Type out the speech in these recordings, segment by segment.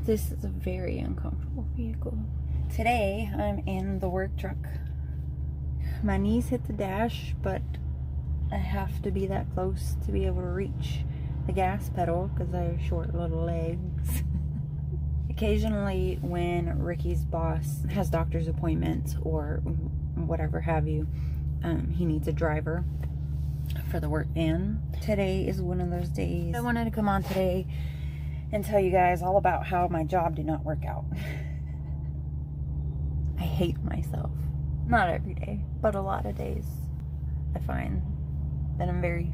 This is a very uncomfortable vehicle. Today, I'm in the work truck. My knees hit the dash, but I have to be that close to be able to reach the gas pedal because I have short little legs. Occasionally, when Ricky's boss has doctor's appointments or whatever have you, he needs a driver for the work van. Today is one of those days. I wanted to come on today and tell you guys all about how my job did not work out. I hate myself. Not every day, but a lot of days. I find that I'm very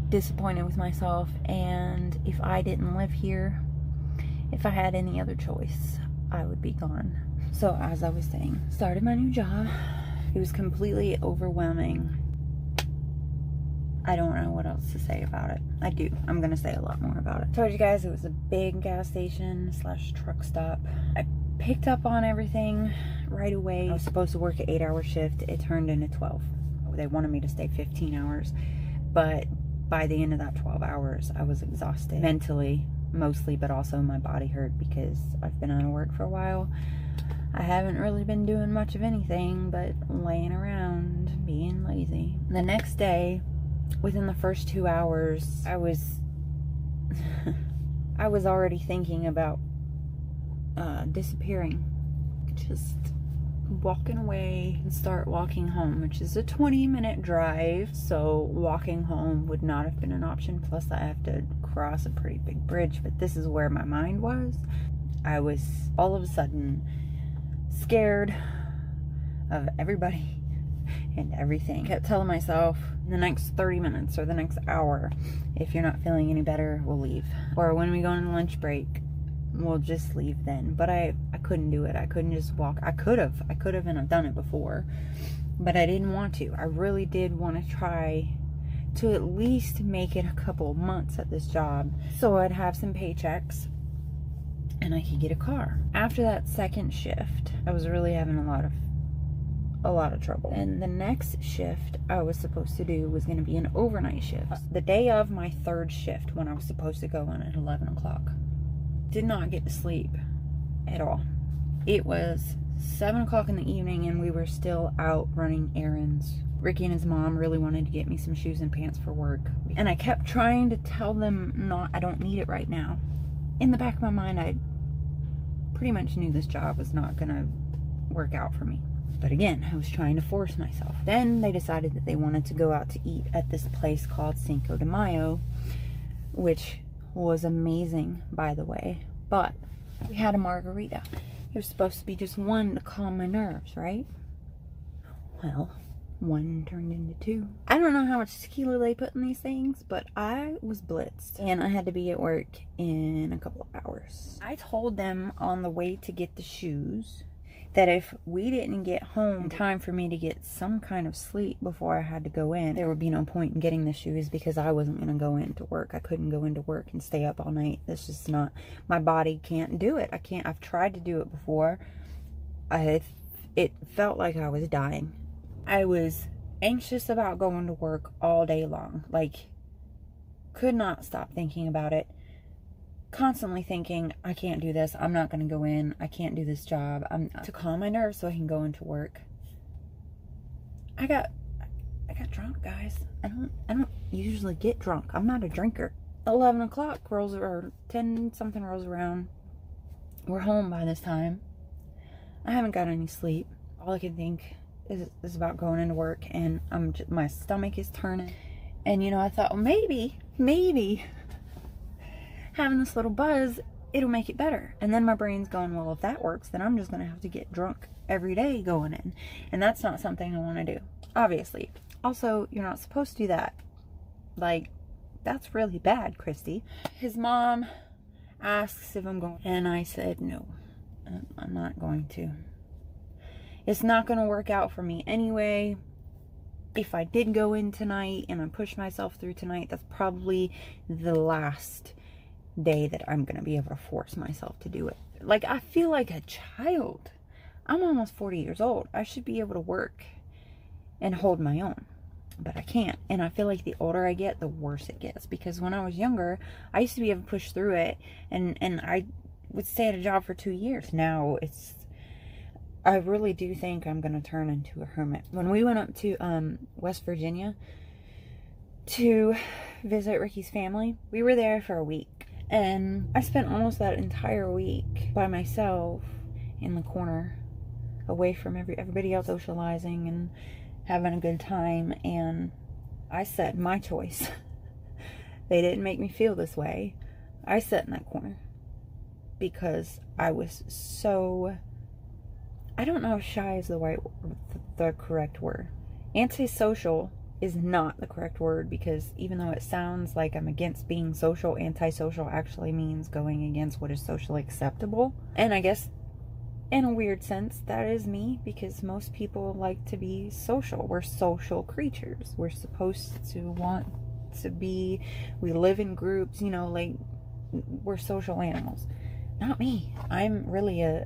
disappointed with myself, and if I didn't live here, if I had any other choice, I would be gone. So as I was saying, started my new job. It was completely overwhelming. I don't know what else to say about it. I do. I'm gonna say a lot more about it. I told you guys it was a big gas station / truck stop. I picked up on everything right away. I was supposed to work an 8-hour shift. It turned into 12. They wanted me to stay 15 hours, but by the end of that 12 hours, I was exhausted mentally, mostly, but also my body hurt because I've been out of work for a while. I haven't really been doing much of anything but laying around, being lazy. The next day, within the first 2 hours, I was already thinking about disappearing, just walking away and start walking home, which is a 20-minute drive, so walking home would not have been an option. Plus I have to cross a pretty big bridge, but this is where my mind was. I was all of a sudden scared of everybody and everything. I kept telling myself, the next 30 minutes or the next hour, if you're not feeling any better, we'll leave. Or when we go on lunch break, we'll just leave then. But I couldn't do it. I couldn't just walk. I could have and I've done it before, but I didn't want to. I really did want to try to at least make it a couple months at this job so I'd have some paychecks and I could get a car. After that second shift, I was really having a lot of trouble. And the next shift I was supposed to do was going to be an overnight shift. The day of my third shift, when I was supposed to go in at 11 o'clock, did not get to sleep at all. It was 7 o'clock in the evening and we were still out running errands. Ricky and his mom really wanted to get me some shoes and pants for work, and I kept trying to tell them I don't need it right now. In the back of my mind, I pretty much knew this job was not gonna work out for me. But again, I was trying to force myself. Then they decided that they wanted to go out to eat at this place called Cinco de Mayo, which was amazing, by the way. But we had a margarita. It was supposed to be just one to calm my nerves, right? Well, one turned into two. I don't know how much tequila they put in these things, but I was blitzed and I had to be at work in a couple of hours. I told them on the way to get the shoes that if we didn't get home in time for me to get some kind of sleep before I had to go in, there would be no point in getting the shoes because I wasn't going to go into work. I couldn't go into work and stay up all night. That's just not, my body can't do it. I've tried to do it before. It felt like I was dying. I was anxious about going to work all day long. Like, could not stop thinking about it. Constantly thinking, I can't do this. I'm not going to go in. I can't do this job. To calm my nerves so I can go into work. I got drunk, guys. I don't usually get drunk. I'm not a drinker. 11 o'clock rolls, or 10 something rolls around. We're home by this time. I haven't got any sleep. All I can think is about going into work, and my stomach is turning. And you know, I thought, well, maybe having this little buzz, it'll make it better. And then my brain's going, well, if that works, then I'm just going to have to get drunk every day going in. And that's not something I want to do, obviously. Also, you're not supposed to do that. Like, that's really bad, Christy. His mom asks if I'm going, and I said, no, I'm not going to. It's not going to work out for me anyway. If I did go in tonight and I push myself through tonight, that's probably the last day that I'm gonna be able to force myself to do it. Like, I feel like a child. I'm almost 40 years old. I should be able to work and hold my own, but I can't. And I feel like the older I get, the worse it gets, because when I was younger, I used to be able to push through it, and I would stay at a job for 2 years. Now I really do think I'm going to turn into a hermit. When we went up to West Virginia to visit Ricky's family, we were there for a week. And I spent almost that entire week by myself in the corner, away from everybody else, socializing and having a good time. And I said my choice. They didn't make me feel this way. I sat in that corner because I was so, I don't know if shy is the correct word. Antisocial is not the correct word, because even though it sounds like I'm against being social, antisocial actually means going against what is socially acceptable. And I guess in a weird sense, that is me, because most people like to be social. We're social creatures. We're supposed to want to be, we live in groups, you know, like we're social animals. Not me. I'm really a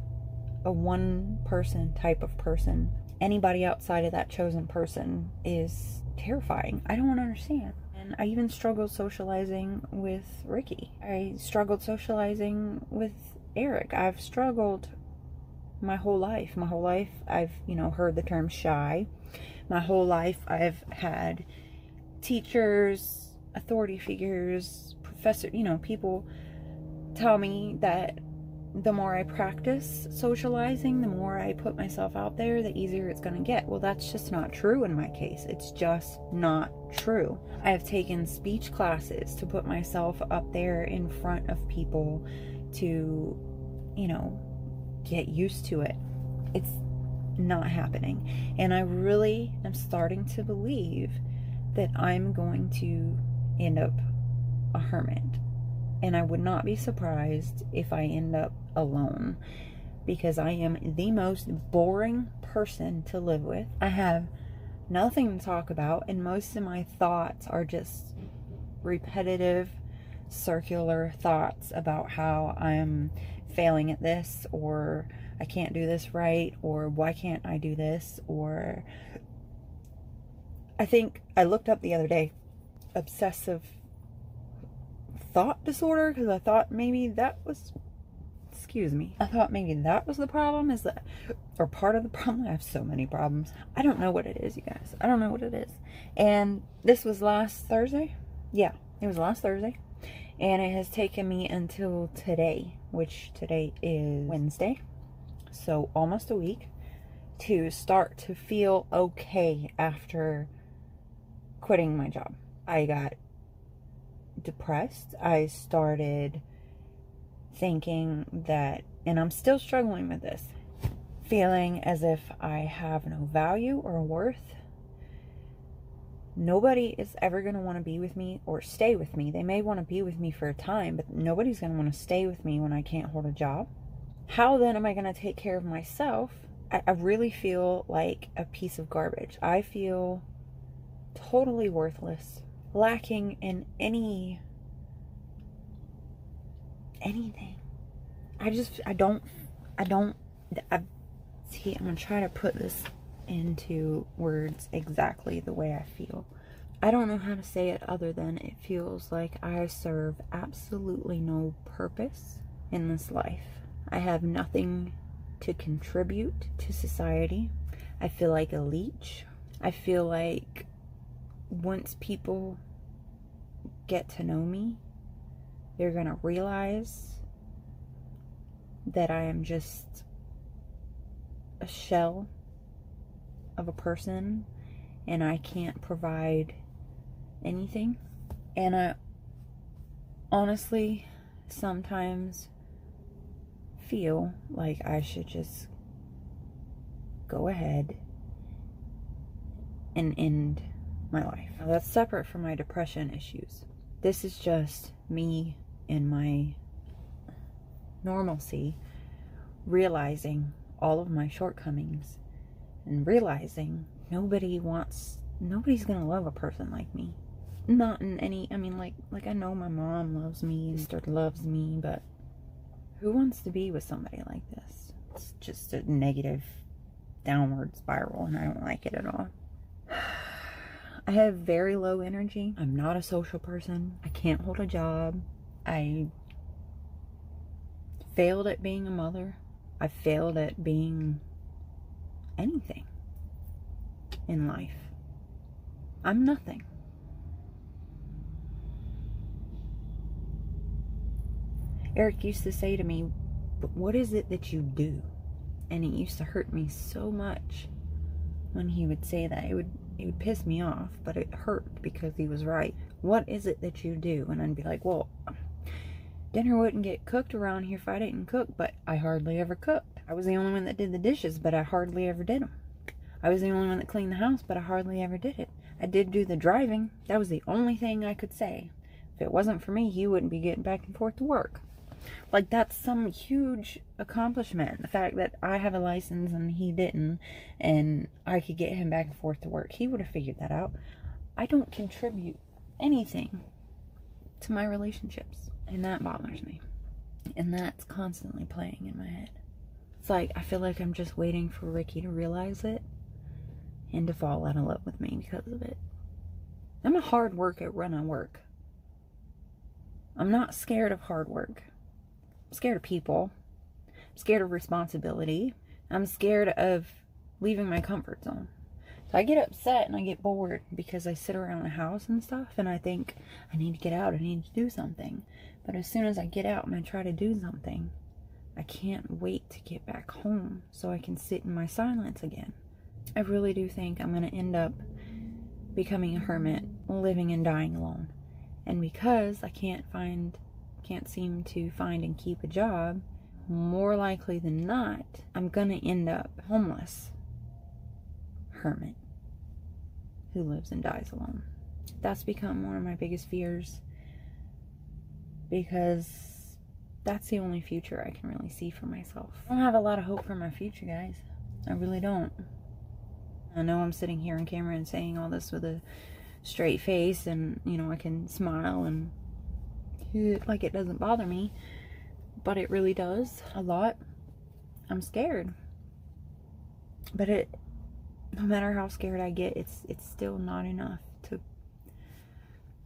one person type of person. Anybody outside of that chosen person is terrifying. I don't understand. And I even struggled socializing with Ricky. I struggled socializing with Eric. I've struggled my whole life. My whole life I've, you know, heard the term shy. My whole life I've had teachers, authority figures, professors, you know, people tell me that the more I practice socializing, the more I put myself out there, the easier it's going to get. Well, that's just not true in my case. It's just not true. I have taken speech classes to put myself up there in front of people to, you know, get used to it. It's not happening. And I really am starting to believe that I'm going to end up a hermit. And I would not be surprised if I end up alone, because I am the most boring person to live with. I have nothing to talk about, and most of my thoughts are just repetitive, circular thoughts about how I'm failing at this, or I can't do this right, or why can't I do this, or I think I looked up the other day, obsessive thought disorder, because I thought maybe that was, I thought maybe that was the problem, is that, or part of the problem. I have so many problems. I don't know what it is, you guys. I don't know what it is. And this was last Thursday. Yeah, it was last Thursday. And it has taken me until today, which today is Wednesday, so almost a week, to start to feel okay after quitting my job. I got depressed. I started thinking that, and I'm still struggling with this, feeling as if I have no value or worth. Nobody is ever going to want to be with me or stay with me. They may want to be with me for a time, but nobody's going to want to stay with me when I can't hold a job. How then am I going to take care of myself? I really feel like a piece of garbage. I feel totally worthless, lacking in anything. I'm going to try to put this into words exactly the way I feel. I don't know how to say it other than it feels like I serve absolutely no purpose in this life. I have nothing to contribute to society. I feel like a leech. I feel like once people get to know me, they're going to realize that I am just a shell of a person and I can't provide anything. And I honestly sometimes feel like I should just go ahead and end my life. Now, that's separate from my depression issues. This is just me in my normalcy, realizing all of my shortcomings and realizing nobody's gonna love a person like me. Not in any, I mean, like I know my mom loves me, sister loves me, but who wants to be with somebody like this? It's just a negative downward spiral, and I don't like it at all. I have very low energy. I'm not a social person. I can't hold a job. I failed at being a mother. I failed at being anything in life. I'm nothing. Eric used to say to me, "But what is it that you do?" And it used to hurt me so much when he would say that. It would piss me off, but it hurt because he was right. What is it that you do? And I'd be like, well, dinner wouldn't get cooked around here if I didn't cook, but I hardly ever cooked. I was the only one that did the dishes, but I hardly ever did them. I was the only one that cleaned the house, but I hardly ever did it. I did do the driving. That was the only thing I could say. If it wasn't for me, he wouldn't be getting back and forth to work. Like, that's some huge accomplishment. The fact that I have a license and he didn't, and I could get him back and forth to work. He would have figured that out. I don't contribute anything to my relationships, and that bothers me. And that's constantly playing in my head. It's like, I feel like I'm just waiting for Ricky to realize it and to fall out of love with me because of it. I'm a hard worker when I work. I'm not scared of hard work. I'm scared of people. I'm scared of responsibility. I'm scared of leaving my comfort zone. So I get upset and I get bored because I sit around the house and stuff and I think, I need to get out, I need to do something. But as soon as I get out and I try to do something, I can't wait to get back home so I can sit in my silence again. I really do think I'm going to end up becoming a hermit, living and dying alone. And because I can't seem to find and keep a job, more likely than not, I'm gonna end up homeless hermit who lives and dies alone. That's become one of my biggest fears because that's the only future I can really see for myself. I don't have a lot of hope for my future, guys. I really don't. I know I'm sitting here on camera and saying all this with a straight face and, you know, I can smile and like it doesn't bother me, but it really does a lot. I'm scared, but no matter how scared I get, it's still not enough to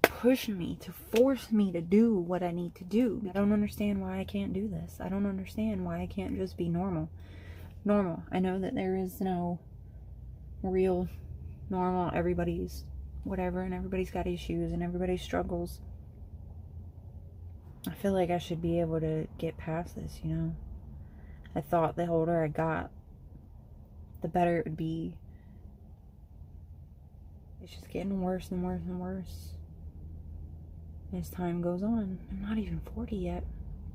push me, to force me to do what I need to do. I don't understand why I can't do this. I don't understand why I can't just be normal. I know that there is no real normal. Everybody's whatever, and everybody's got issues and everybody struggles. I feel like I should be able to get past this, you know. I thought the older I got, the better it would be. It's just getting worse and worse and worse as time goes on. I'm not even 40 yet.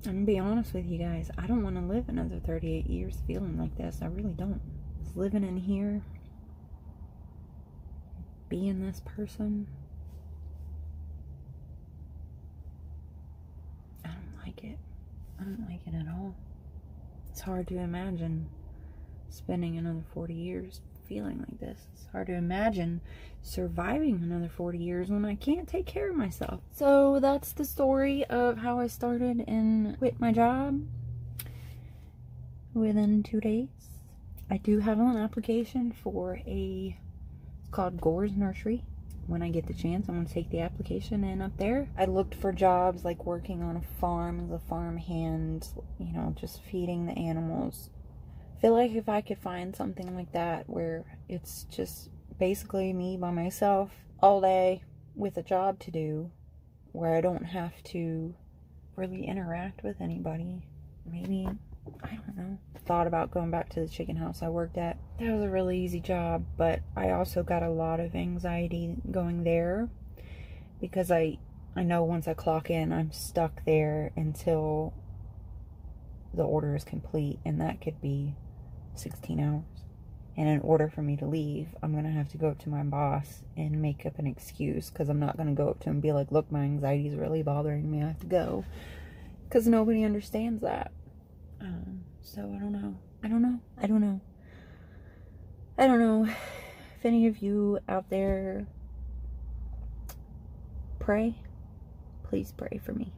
I'm gonna be honest with you guys. I don't want to live another 38 years feeling like this. I really don't. Just living in here, being this person, I don't like it at all. It's hard to imagine spending another 40 years feeling like this. It's hard to imagine surviving another 40 years when I can't take care of myself. So that's the story of how I started and quit my job within 2 days. I do have an application for it's called Gore's Nursery. When I get the chance, I'm going to take the application in up there. I looked for jobs like working on a farm as a farm hand, you know, just feeding the animals. I feel like if I could find something like that where it's just basically me by myself all day with a job to do, where I don't have to really interact with anybody, maybe, I don't know. Thought about going back to the chicken house I worked at. That was a really easy job, but I also got a lot of anxiety going there because I know once I clock in, I'm stuck there until the order is complete, and that could be 16 hours. And in order for me to leave, I'm going to have to go up to my boss and make up an excuse, because I'm not going to go up to him and be like, look, my anxiety is really bothering me, I have to go. Because nobody understands that. So I don't know. If any of you out there pray, please pray for me.